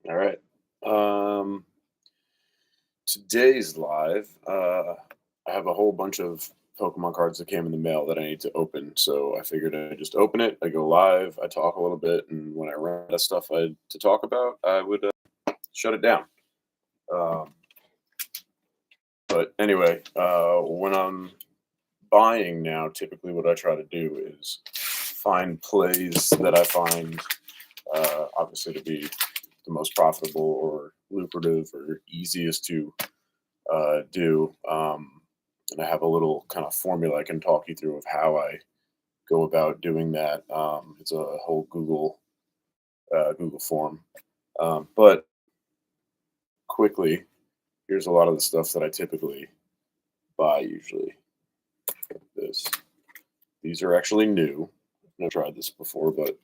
All right. Um, Today's live. I have a whole bunch of Pokemon cards that came in the mail that I need to open. So I figured I'd just open it. I go live. I talk a little bit, and when I run out of stuff to talk about, I would shut it down. Um, but anyway, when I'm buying now, typically what I try to do is find plays that I find obviously to be the most profitable or lucrative or easiest to do. And I have a little kind of formula I can talk you through of how I go about doing that. It's a whole Google form. But quickly, here's a lot of the stuff that I typically buy usually. This These are actually new. I've never tried this before, but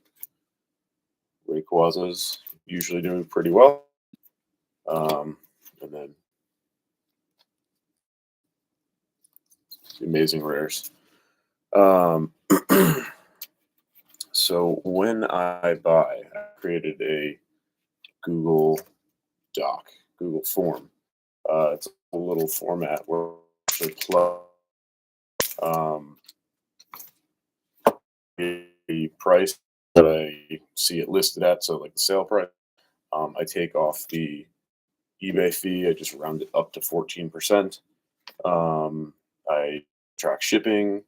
Rayquaza's usually doing pretty well. And then the amazing rares. Um, so when I buy, I created a Google Doc, Google form. It's a little format where I actually plug um, the price that I see it listed at, so like the sale price. I take off the eBay fee. I just round it up to 14%. I track shipping,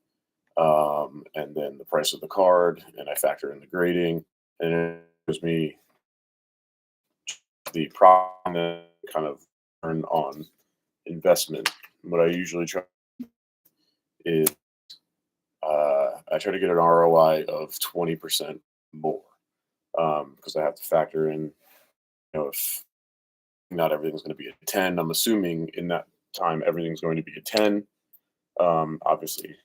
and then the price of the card, and I factor in the grading, and it gives me the profit kind of earn on investment. What I usually try is I try to get an ROI of 20% more because I have to factor in, if not everything's going to be a 10. I'm assuming in that time everything's going to be a 10. Obviously,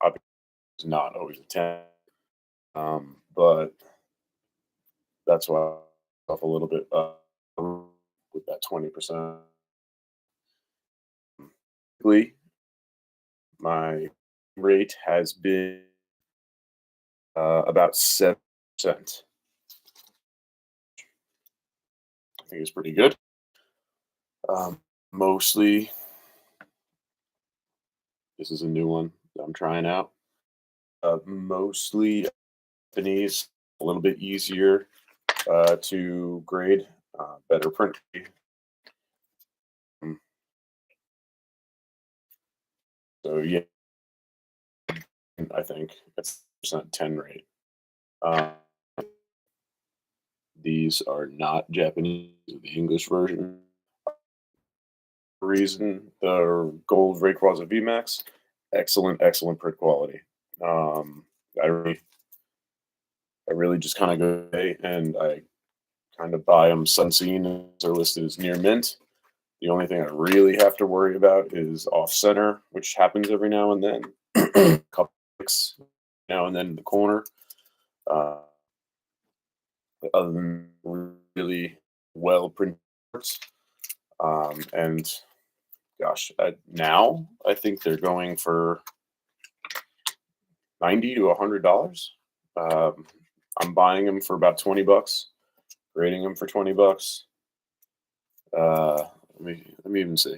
it's not always a 10, but that's why I'm off a little bit with that 20%. Typically, my rate has been about 7%. I think it's pretty good. Mostly, this is a new one that I'm trying out. Mostly Japanese, a little bit easier to grade, better print. Um, So yeah, I think that's percent 10 rate. Uh, these are not Japanese, the English version. Reason the gold Rayquaza VMAX, excellent print quality. Um, I really, I really just kind of go away and I kind of buy them unseen as they're listed as near mint. The only thing I really have to worry about is off center, which happens every now and then. A couple clicks now and then in the corner. Uh, Other than really well printed parts. And gosh, now I think they're going for 90 to $100. Um, I'm buying them for about 20 bucks, grading them for 20 bucks. Let me even see.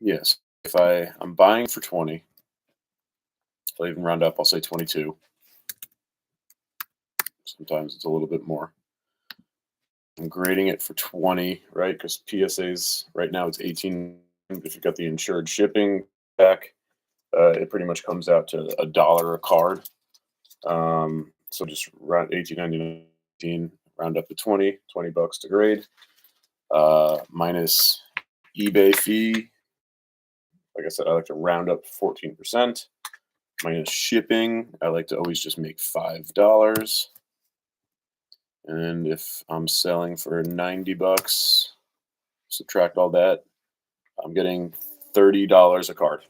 Yes, if I'm buying for 20, I'll even round up. I'll say 22. Sometimes it's a little bit more. I'm grading it for 20, right? Because PSA's right now it's 18. If you got the insured shipping back, it pretty much comes out to $1 a card. So just round 18.99, round up to 20 bucks to grade, minus eBay fee. Like I said, I like to round up 14%. Minus shipping, I like to always just make $5. And if I'm selling for 90 bucks, subtract all that, I'm getting $30 a card.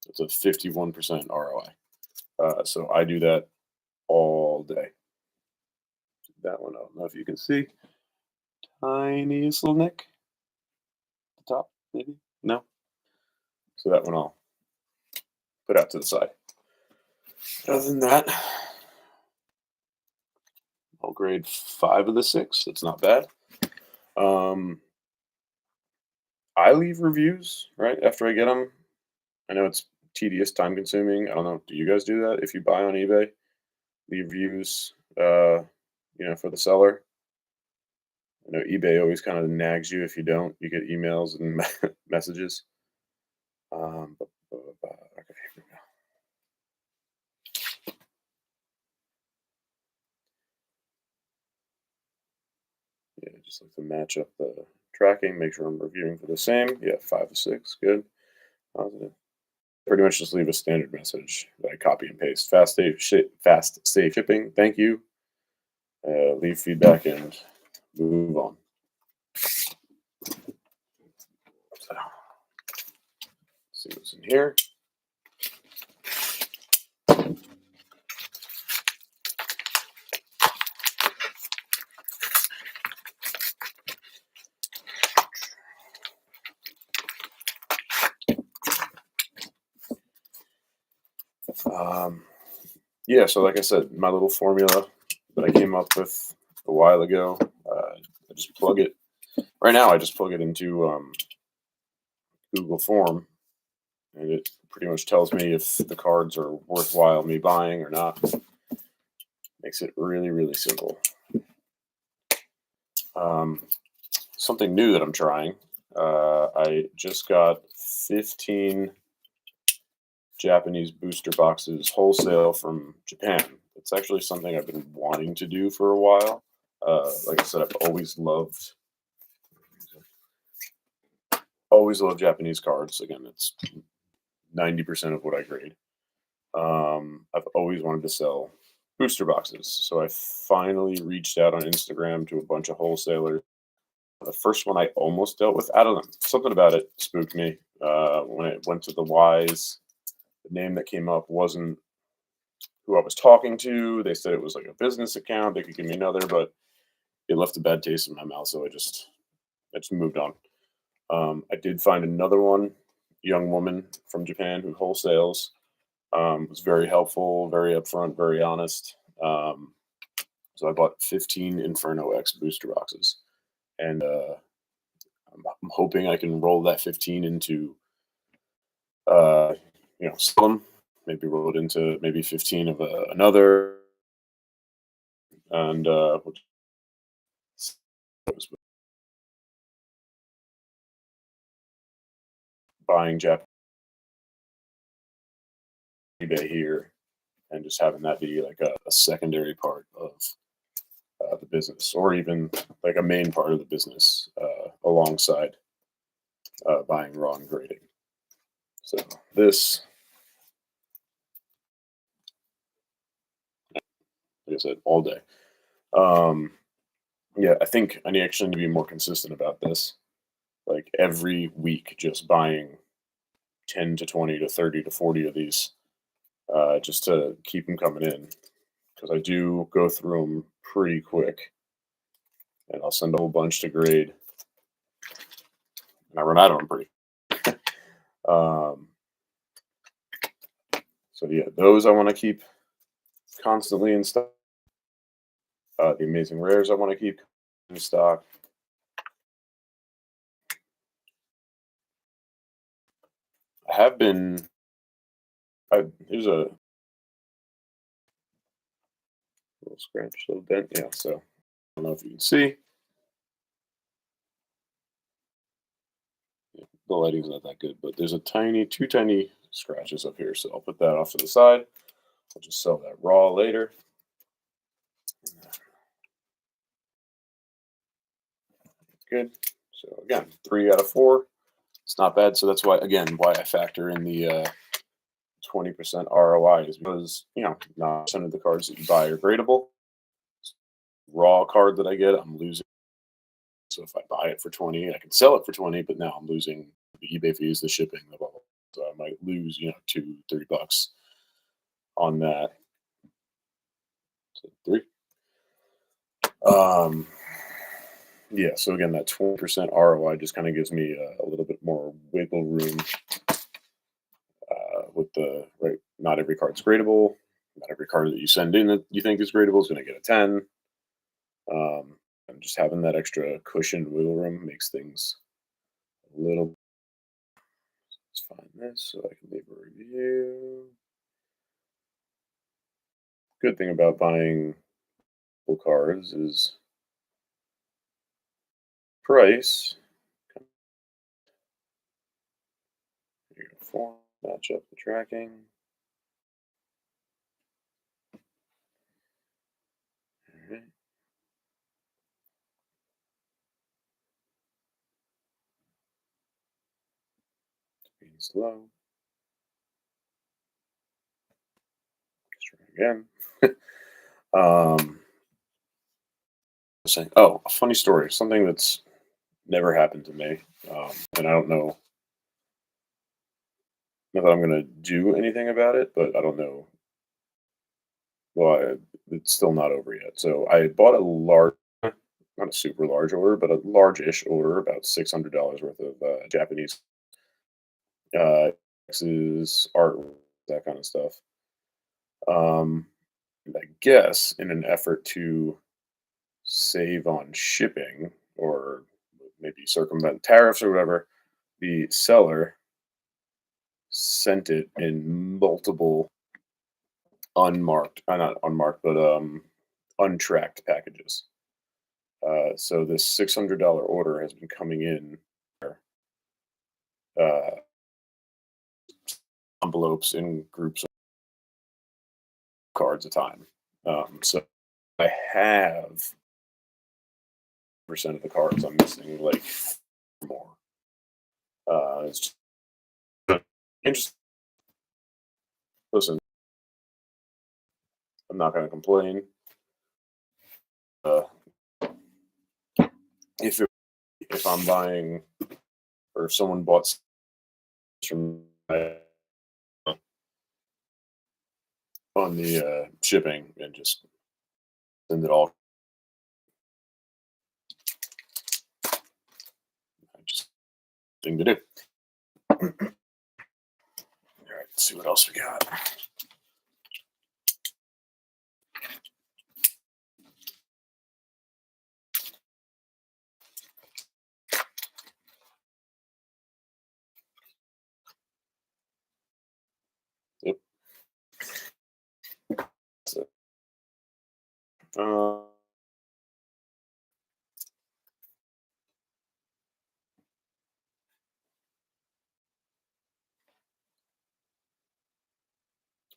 It's a 51% ROI. So I do that all day. That one, I don't know if you can see. Tiniest little nick. The top, maybe? No? So that one I'll put out to the side. Other than that, I'll grade 5 of the 6. That's not bad. Um, I leave reviews right after I get them. I know it's tedious, time consuming. I don't know. Do you guys do that if you buy on eBay? Leave reviews, for the seller. I know eBay always kind of nags you if you don't. You get emails and messages. Okay, here we go. Yeah, just like to match up the tracking, make sure I'm reviewing for the same. Yeah, 5 of 6, good, positive. Pretty much just leave a standard message that I copy and paste. Fast, safe shipping. Thank you. Leave feedback and move on. So, see what's in here. Yeah, so like I said, my little formula that I came up with a while ago, I just plug it. Right now, I just plug it into Google Form, and it pretty much tells me if the cards are worthwhile me buying or not. Makes it really, really simple. Something new that I'm trying. I just got 15 Japanese booster boxes wholesale from Japan. It's actually something I've been wanting to do for a while. Like I said, I've always loved Japanese cards. Again, it's 90% of what I grade. I've always wanted to sell booster boxes, so I finally reached out on Instagram to a bunch of wholesalers. The first one I almost dealt with, I don't know, something about it spooked me. When it went to the Wise, the name that came up wasn't who I was talking to. They said it was like a business account. They could give me another, but it left a bad taste in my mouth, so I just moved on. I did find another one, young woman from Japan who wholesales. Was very helpful, very upfront, very honest. So I bought 15 Inferno X booster boxes, and I'm hoping I can roll that 15 into, uh, sell them. Maybe roll it into maybe 15 of another, and buying Japanese eBay here, and just having that be like a secondary part of the business, or even like a main part of the business alongside buying raw and grading. So this, like I said, all day. Yeah, I think I need actually to be more consistent about this. Like every week, just buying 10 to 20 to 30 to 40 of these, just to keep them coming in. Because I do go through them pretty quick, and I'll send a whole bunch to grade, and I run out of them pretty. Um, so yeah, those I want to keep constantly in stock. The amazing rares I want to keep in stock. I have been. Here's a little scratch, little dent. Yeah, so I don't know if you can see. The lighting's not that good, but there's two tiny scratches up here. So I'll put that off to the side. I'll just sell that raw later. Good. So again, 3 out of 4. It's not bad. So that's why I factor in the 20% ROI is because 9% of the cards that you buy are gradable. Raw card that I get, I'm losing. So if I buy it for 20, I can sell it for 20, but now I'm losing the eBay fees, the shipping, the blah, blah. So I might lose, $2-3 on that. So 3. Yeah. So again, that 20% ROI just kind of gives me a little bit more wiggle room with the right. Not every card's gradable. not every card that you send in that you think is gradable is going to get a 10. And just having that extra cushion wiggle room makes things a little. Let's find this so I can leave a review. Good thing about buying full cards is price. Here you go, form, match up the tracking. All right. Being slow. Let's try again. Saying, oh, a funny story. Something that's never happened to me, and I don't know. Not that I'm going to do anything about it, but I don't know. Well, it's still not over yet. So I bought a large, not a super large order, but a large-ish order, about $600 worth of Japanese uh, art, that kind of stuff. Um, and I guess in an effort to save on shipping or maybe circumvent tariffs or whatever, the seller sent it in multiple unmarked, not unmarked, but untracked packages. So this $600 order has been coming in uh, envelopes in groups of cards a time. So I have percent of the cards I'm missing, like more. It's just interesting. Listen, I'm not going to complain. Uh, if it, if I'm buying or if someone bought from on the shipping and just send it all, just thing to do. All right, let's see what else we got. Yep. So,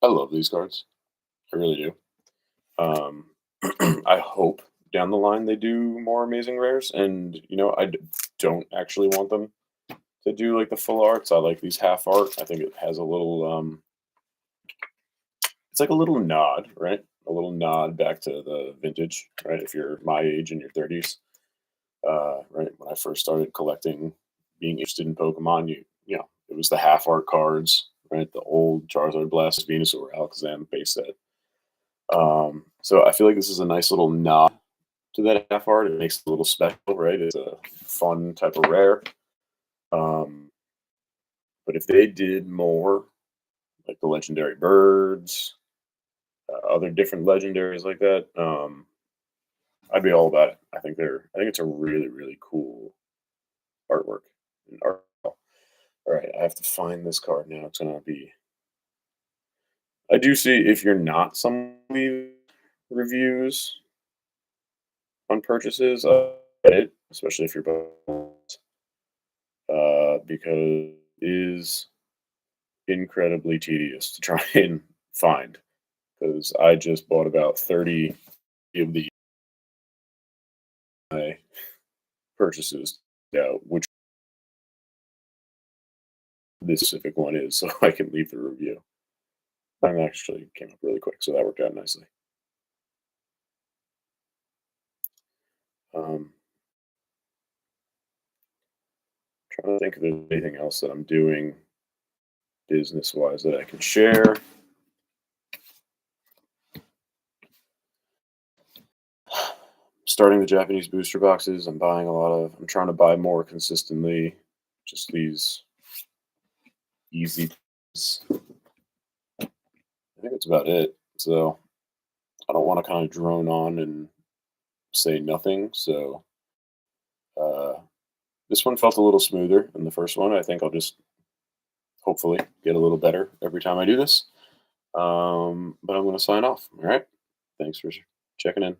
I love these cards. I really do. Um, I hope down the line they do more amazing rares, and don't actually want them to do like the full arts. I like these half art. I think it has a little it's like a little nod, right? A little nod back to the vintage, right? If you're my age in your 30s, right? When I first started collecting, being interested in Pokemon, it was the half art cards, right? The old Charizard, Blastoise, Venusaur, Alakazam base set. So I feel like this is a nice little nod to that half art. It makes it a little special, right? It's a fun type of rare. But if they did more, like the legendary birds, other different legendaries like that, I'd be all about it. I think it's a really really cool artwork and art. All right, I have to find this card now. It's gonna be. I do see if you're not someone who leaves reviews on purchases, get it, especially if you're both, because it is incredibly tedious to try and find. Because I just bought about 30 of the my purchases, which this specific one is, so I can leave the review. That actually came up really quick, so that worked out nicely. Um, Trying to think if there's anything else that I'm doing business wise that I can share. Starting the Japanese booster boxes, I'm buying a lot of. I'm trying to buy more consistently. Just these easy. I think that's about it. So I don't want to kind of drone on and say nothing. So uh, this one felt a little smoother than the first one. I think I'll just hopefully get a little better every time I do this. But I'm going to sign off. All right. Thanks for checking in.